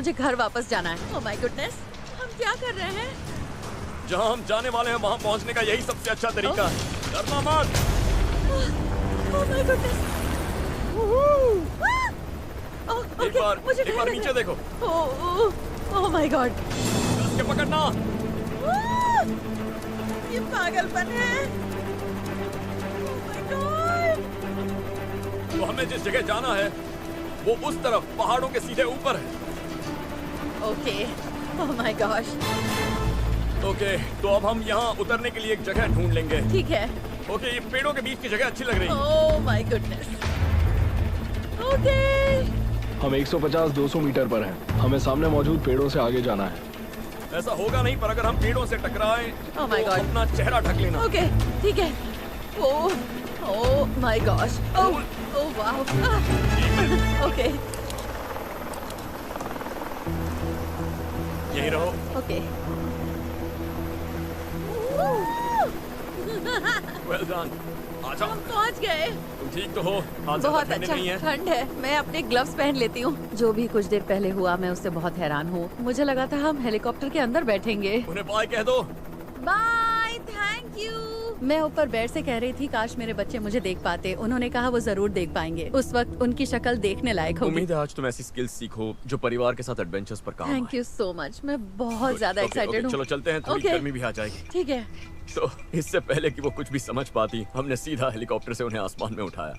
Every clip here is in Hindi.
मुझे घर वापस जाना है। ओह माय गुडनेस, हम क्या कर रहे हैं? जहाँ हम जाने वाले हैं वहाँ पहुँचने का यही सबसे अच्छा तरीका है। डरना मत। Oh my goodness. एक बार नीचे देखो। Oh my God. कस के पकड़ना। ये पागलपन है। Oh my God. तो हमें जिस जगह जाना है वो उस तरफ पहाड़ों के सीधे ऊपर है। Okay. Oh my gosh. Okay, तो अब हम यहाँ उतरने के लिए एक जगह ढूंढ लेंगे। ठीक है। ओके, ये पेड़ों के बीच की जगह अच्छी लग रही है। Oh my goodness. ओके। हम 150-200 मीटर पर हैं। हमें सामने मौजूद पेड़ों से आगे जाना है। ऐसा होगा नहीं, पर अगर हम पेड़ों से टकराएं Oh my तो God. अपना चेहरा ढक लेना। ओके, ठीक है। Oh my gosh. Oh wow. Okay. यही रहो। ओके। Well done. आ जाओ। हम पहुंच गए। तुम ठीक तो हो? हाथ ज्यादा बहुत ठंडे अच्छा। नहीं है? ठंड है। मैं अपने ग्लव्स पहन लेती हूँ। जो भी कुछ देर पहले हुआ, मैं उससे बहुत हैरान हूँ। मुझे लगा था हम हेलीकॉप्टर के अंदर बैठेंगे। उन्हें बाय कह दो। Bye, thank you. मैं ऊपर बैठ से कह रही थी, काश मेरे बच्चे मुझे देख पाते। उन्होंने कहा वो जरूर देख पाएंगे। उस वक्त उनकी शक्ल देखने लायक होगी। उम्मीद है आज तुम ऐसी स्किल्स सीखो जो परिवार के साथ एडवेंचर्स पर काम आए। Thank you so much. मैं बहुत ज्यादा ओके, एक्साइटेड हूँ। चलो चलते हैं, थोड़ी ओके। गर्मी भी आ जाएगी। ठीक है। तो इससे पहले कि वो कुछ भी समझ पाती, हमने सीधा हेलीकॉप्टर से उन्हें आसमान में उठाया।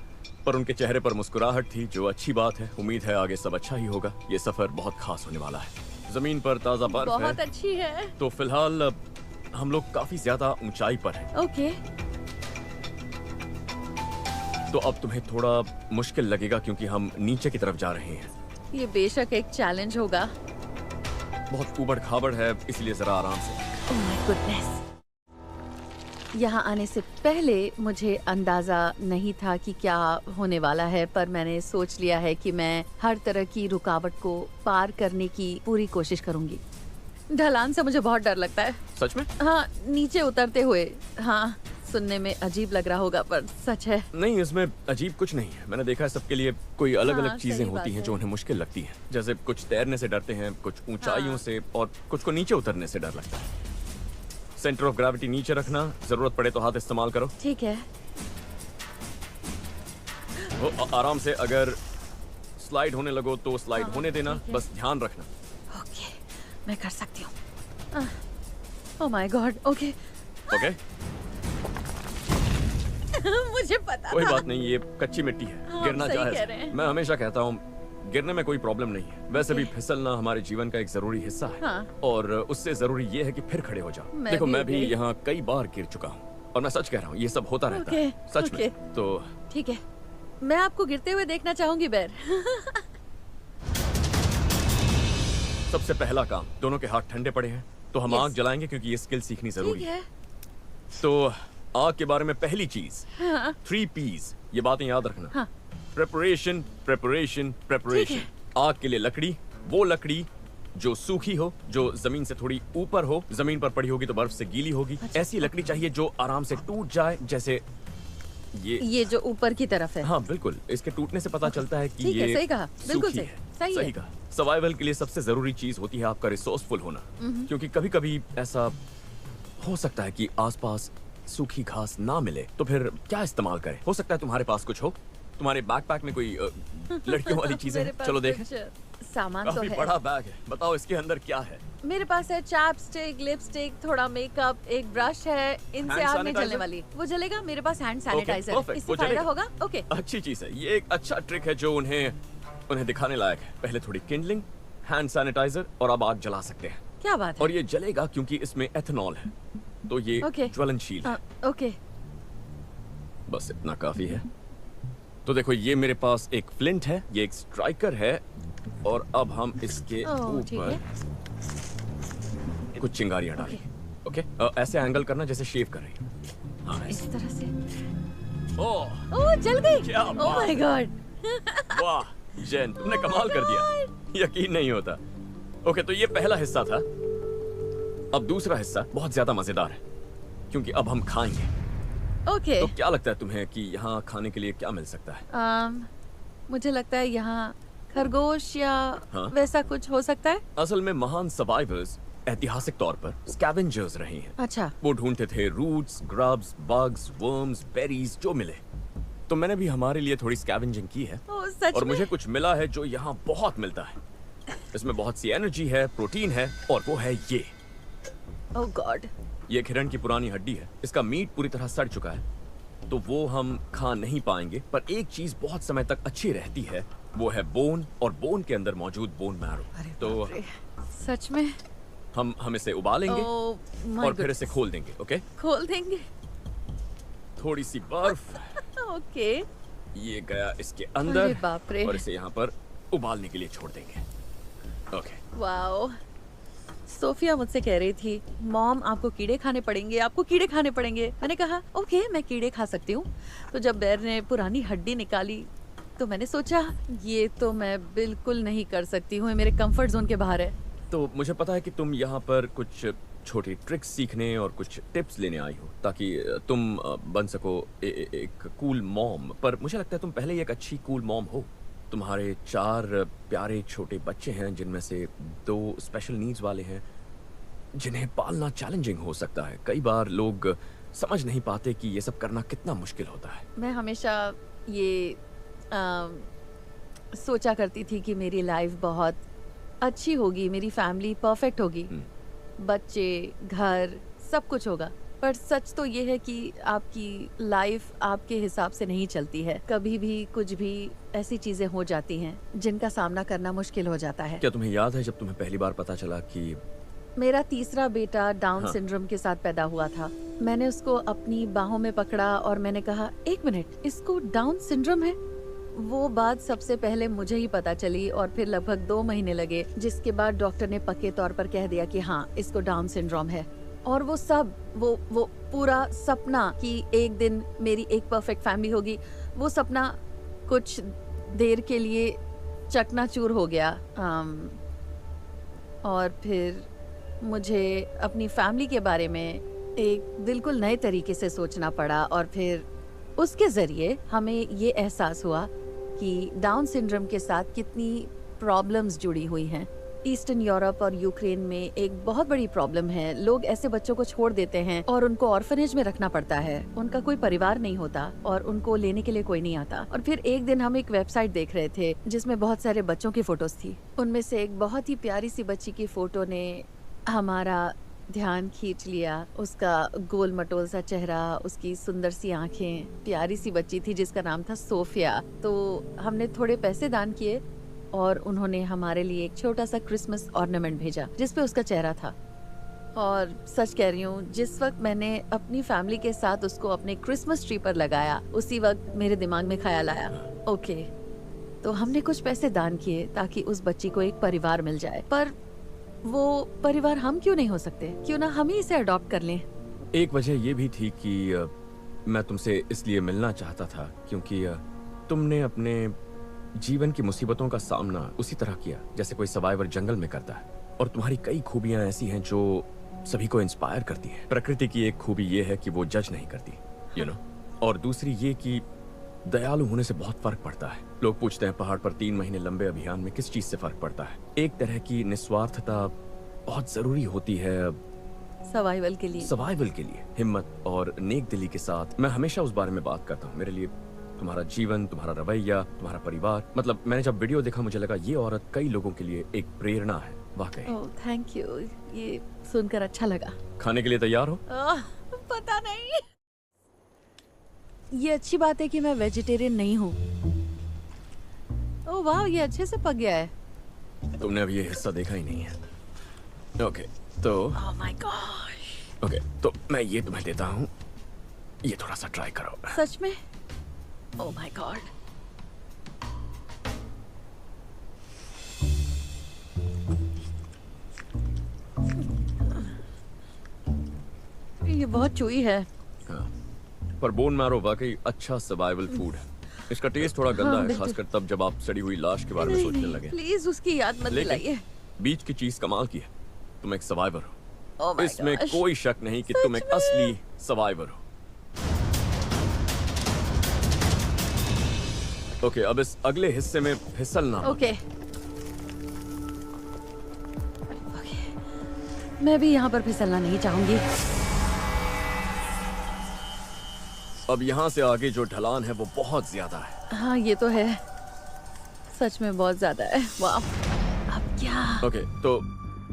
पर उनके चेहरे पर मुस्कुराहट थी, जो अच्छी बात है। उम्मीद है आगे सब अच्छा ही होगा। ये सफर बहुत खास होने वाला है। जमीन पर ताजा बर्फ बहुत है। अच्छी है। तो फिलहाल हम लोग काफी ज्यादा ऊंचाई पर हैं। ओके। तो अब तुम्हें थोड़ा मुश्किल लगेगा क्योंकि हम नीचे की तरफ जा रहे हैं। ये बेशक एक चैलेंज होगा। बहुत ऊबड़ खाबड़ है, इसलिए जरा आराम से। Oh my goodness. यहाँ आने से पहले मुझे अंदाजा नहीं था कि क्या होने वाला है, पर मैंने सोच लिया है कि मैं हर तरह की रुकावट को पार करने की पूरी कोशिश करूंगी। ढलान से मुझे बहुत डर लगता है। सच में? हाँ, नीचे उतरते हुए। हाँ, सुनने में अजीब लग रहा होगा, पर सच है। नहीं, इसमें अजीब कुछ नहीं है। मैंने देखा है सबके लिए कोई अलग अलग हाँ, चीजें सही होती बात हैं है। जो उन्हें मुश्किल लगती हैं। जैसे कुछ तैरने से डरते हैं, कुछ ऊंचाइयों से, और कुछ को नीचे उतरने से डर लगता है। सेंटर ऑफ ग्रेविटी नीचे रखना, जरूरत पड़े तो हाथ इस्तेमाल करो। ठीक है। आराम से, अगर स्लाइड होने लगो तो स्लाइड होने देना, ठीक है। बस ध्यान रखना। ओके, मैं कर सकती हूँ। Oh my God. Okay. Okay, मुझे पता कोई था। बात नहीं, ये कच्ची मिट्टी है, हाँ, गिरना सही जायज कह है। रहे हैं। मैं हमेशा कहता हूँ गिरने में कोई प्रॉब्लम नहीं है। वैसे भी ओके। फिसलना हमारे जीवन का एक जरूरी हिस्सा है। हाँ। और उससे जरूरी ये है कि फिर खड़े हो जाओ। मैं देखो, भी मैं हो भी गई। यहाँ कई बार गिर चुका हूँ और मैं सच कह रहा हूँ, ये सब होता रहता ओके, है। सच ओके। में। तो ठीक है, मैं आपको गिरते हुए देखना चाहूंगी बैर। सबसे पहला काम, दोनों के हाथ ठंडे पड़े हैं, तो हम Yes. आग जलाएंगे क्योंकि ये स्किल सीखनी जरूरी ठीक है। है। तो आग के बारे में पहली चीज, हाँ, 3 P's, ये बातें याद रखना। हाँ। Preparation, preparation, preparation. ठीक आग के लिए लकड़ी, वो लकड़ी जो सूखी हो, जो जमीन से थोड़ी ऊपर हो। जमीन पर पड़ी होगी तो बर्फ से गीली होगी। अच्छा। ऐसी लकड़ी चाहिए जो आराम से टूट जाए, जैसे ये। जो ऊपर की तरफ है। हाँ बिल्कुल, इसके टूटने से पता चलता है कि ठीक है, ये सही कहा, बिल्कुल सूखी सही, है। सही है। सही कहा। सर्वाइवल के लिए सबसे जरूरी चीज होती है आपका रिसोर्सफुल होना, क्योंकि कभी कभी ऐसा हो सकता है कि आसपास सूखी घास ना मिले, तो फिर क्या इस्तेमाल करें? हो सकता है तुम्हारे पास कुछ हो, तुम्हारे बैकपैक में कोई लड़कियों वाली चीजें मेरे हैं। पास चलो देखें। कुछ सामान तो काफी है। बड़ा बैग है, बताओ इसके अंदर क्या है? मेरे पास है चैपस्टिक, लिपस्टिक, थोड़ा मेकअप, एक ब्रश है। इनसे Hand आग नहीं sanitizer? जलने वाली। वो जलेगा? मेरे पास हैंड सैनिटाइजर है। perfect, इससे वो फायदा जलेगा। होगा? ओके। अच्छी चीज है, ये एक अच्छा ट्रिक है जो उन्हें दिखाने लायक है। पहले थोड़ी किंडलिंग, हैंड सैनिटाइजर, और अब आग जला सकते हैं। क्या बात है? और ये जलेगा क्योंकि इसमें एथेनॉल है, तो ये ओके। ज्वलनशील है। ओके। बस इतना काफी है। तो देखो, ये मेरे पास एक फ्लिंट है, ये एक स्ट्राइकर है, और अब हम इसके ओह, ठीक ऊपर है। कुछ चिंगारियां डालेंगे। ओके, ऐसे एंगल करना जैसे शेव कर रही हो। हाँ, इस ऐसे। तरह से। ओह ओह, जल गई। क्या ओह बात माय गॉड। वाह जेन, तुमने कमाल कर दिया, यकीन नहीं होता। ओके, तो ये पहला हिस्सा था। अब दूसरा हिस्सा बहुत ज्यादा मजेदार है, क्योंकि अब हम खाएंगे। ओके। तो क्या लगता है तुम्हें कि यहाँ खाने के लिए क्या मिल सकता है? मुझे लगता है यहाँ खरगोश या हाँ? वैसा कुछ हो सकता है? असल में महान सर्वाइवर्स ऐतिहासिक तौर पर स्कैवेंजर्स रहे हैं। अच्छा। वो ढूंढते थे roots, grubs, bugs, worms, berries, जो मिले। तो मैंने भी हमारे लिए थोड़ी स्कैवेंजिंग की है ओह, सच और में? मुझे कुछ मिला है जो यहाँ बहुत मिलता है। इसमें बहुत सी एनर्जी है, प्रोटीन है और वो है ये। ओह गॉड। ये एक हिरण की पुरानी हड्डी है। इसका मीट पूरी तरह सड़ चुका है, तो वो हम खा नहीं पाएंगे। पर एक चीज बहुत समय तक अच्छी रहती है, वो है बोन, और बोन के अंदर मौजूद बोन मैरो। अरे तो बाप रे, सच में? हम इसे उबालेंगे ओह माय और फिर इसे खोल देंगे। ओके, खोल देंगे? थोड़ी सी बर्फ, ओके। ये गया इसके अरे अंदर बाप रे। और इसे यहाँ पर उबालने के लिए छोड़ देंगे। Okay, wow. सोफिया मुझसे कह रही थी, मॉम आपको कीड़े खाने पड़ेंगे, आपको कीड़े खाने पड़ेंगे। मैंने कहा ओके, मैं कीड़े खा सकती हूँ। तो जब बेर ने पुरानी हड्डी निकाली तो मैंने सोचा ये तो मैं बिल्कुल नहीं कर सकती हूँ, ये मेरे कंफर्ट जोन के बाहर है। तो मुझे पता है कि तुम यहाँ पर कुछ छोटी ट्रिक्स सीखने और कुछ टिप्स लेने आई हो ताकि तुम बन सको एक कूल मॉम। पर मुझे लगता है तुम पहले ही एक अच्छी कूल मॉम हो। तुम्हारे 4 प्यारे छोटे बच्चे हैं, जिनमें से 2 स्पेशल नीड्स वाले हैं, जिन्हें पालना चैलेंजिंग हो सकता है। कई बार लोग समझ नहीं पाते कि ये सब करना कितना मुश्किल होता है। मैं हमेशा ये सोचा करती थी कि मेरी लाइफ बहुत अच्छी होगी, मेरी फैमिली परफेक्ट होगी, बच्चे, घर, सब कुछ होगा। पर सच तो ये है कि आपकी लाइफ आपके हिसाब से नहीं चलती है। कभी भी कुछ भी ऐसी चीजें हो जाती हैं जिनका सामना करना मुश्किल हो जाता है। क्या तुम्हें याद है जब तुम्हें पहली बार पता चला कि मेरा तीसरा बेटा डाउन हाँ। सिंड्रोम के साथ पैदा हुआ था? मैंने उसको अपनी बाहों में पकड़ा और मैंने कहा, एक मिनट, इसको डाउन सिंड्रोम है? वो बात सबसे पहले मुझे ही पता चली और फिर लगभग 2 महीने लगे, जिसके बाद डॉक्टर ने पक्के तौर पर कह दिया कि हाँ, इसको डाउन सिंड्रोम है। और वो सब वो पूरा सपना कि एक दिन मेरी एक परफेक्ट फैमिली होगी, वो सपना कुछ देर के लिए चकनाचूर हो गया। और फिर मुझे अपनी फैमिली के बारे में एक बिल्कुल नए तरीके से सोचना पड़ा और फिर उसके जरिए हमें ये एहसास हुआ कि डाउन सिंड्रोम के साथ कितनी प्रॉब्लम्स जुड़ी हुई हैं। ईस्टर्न यूरोप और यूक्रेन में एक बहुत बड़ी प्रॉब्लम है। लोग ऐसे बच्चों को छोड़ देते हैं और उनको ऑर्फनेज में रखना पड़ता है। उनका कोई परिवार नहीं होता और उनको लेने के लिए कोई नहीं आता। और फिर एक दिन हम एक वेबसाइट देख रहे थे जिसमें बहुत सारे बच्चों की फोटोज थी। उनमें से एक बहुत ही प्यारी सी बच्ची की फोटो ने हमारा ध्यान खींच लिया। उसका गोल मटोल सा चेहरा, उसकी सुंदर सी आंखें, प्यारी सी बच्ची थी जिसका नाम था सोफिया। तो हमने थोड़े पैसे दान किए और उन्होंने हमारे लिए एक छोटा सा क्रिसमस ऑर्नामेंट भेजा जिसपे उसका चेहरा था। और सच कह रही हूँ, जिस वक्त मैंने अपनी फैमिली के साथ उसको अपने क्रिसमस ट्री पर लगाया, उसी वक्त मेरे दिमाग में ख्याल आया, ओके, तो हमने कुछ पैसे दान किए ताकि उस बच्ची को एक परिवार मिल जाए। पर वो परिवार हम क्यों नहीं हो सकते? क्यों ना हम ही इसे अडॉप्ट कर लें? एक वजह ये भी थी कि मैं तुमसे इसलिए मिलना चाहता था क्योंकि तुमने अपने जीवन की मुसीबतों का सामना उसी तरह किया जैसे कोई सर्वाइवर जंगल में करता है। और तुम्हारी कई खूबियां ऐसी हैं जो सभी को इंस्पायर करती हैं। प्रकृति की एक खूबी ये है कि वो जज नहीं करती, यू नो। और दूसरी ये कि दयालु होने से बहुत फर्क पड़ता है। लोग पूछते हैं पहाड़ पर 3 महीने लंबे अभियान में किस चीज से फर्क पड़ता है। एक तरह की निस्वार्थता बहुत जरूरी होती है सर्वाइवल के लिए। सर्वाइवल के लिए हिम्मत और नेक दिली के साथ। मैं हमेशा उस बारे में बात करता हूँ। मेरे लिए तुम्हारा जीवन, तुम्हारा रवैया, तुम्हारा परिवार, मतलब मैंने जब वीडियो देखा मुझे लगा ये औरत कई लोगों के लिए एक प्रेरणा है। वाकई। ओह थैंक यू, ये सुनकर अच्छा लगा। खाने के लिए तैयार हो? पता नहीं। ये अच्छी बात है कि मैं वेजिटेरियन नहीं हूँ। ओह वाह, ये अच्छे से पक गया है। तुमने अभी ये हिस्सा देखा ही नहीं है। ओके, तो ओह माय गॉश। ओके, तो मैं ये तुम्हें देता हूँ, ये थोड़ा सा ट्राई करो। सच में? Oh my God. ये बहुत चुई है। हाँ, पर बोन मैरो वाकई अच्छा सर्वाइवल फूड है। इसका टेस्ट थोड़ा गंदा है, बिल्कुल। खासकर तब जब आप सड़ी हुई लाश के बारे में सोचने लगे। प्लीज उसकी याद मत दिलाइए। लेकिन बीच की चीज कमाल की है, तुम एक सर्वाइवर हो। ओह माय इसमें गॉश। कोई शक नहीं कि तुम एक सच में? असली सर्वाइवर हो। ओके, अब इस अगले हिस्से में फिसलना मत। ओके ओके, मैं भी यहाँ पर फिसलना नहीं चाहूंगी। अब यहाँ से आगे जो ढलान है वो बहुत ज्यादा है। हाँ ये तो है, सच में बहुत ज्यादा है। वाह, अब क्या? ओके, तो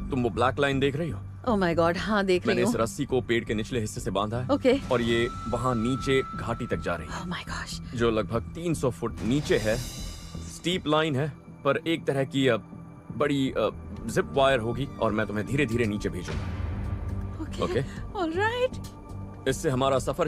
तुम वो ब्लैक लाइन देख रही हो? ओह माय गॉड, हाँ देख मैंने रही इस हूँ। रस्सी को पेड़ के निचले हिस्से से बांधा है। ओके। और ये वहाँ नीचे घाटी तक जा रही है, ओह माय गॉश। जो लगभग 300 फुट नीचे है। स्टीप लाइन है, पर एक तरह की बड़ी जिप वायर होगी और मैं तुम्हें धीरे धीरे नीचे भेजूंगा। Okay okay. ऑलराइट। इससे हमारा सफर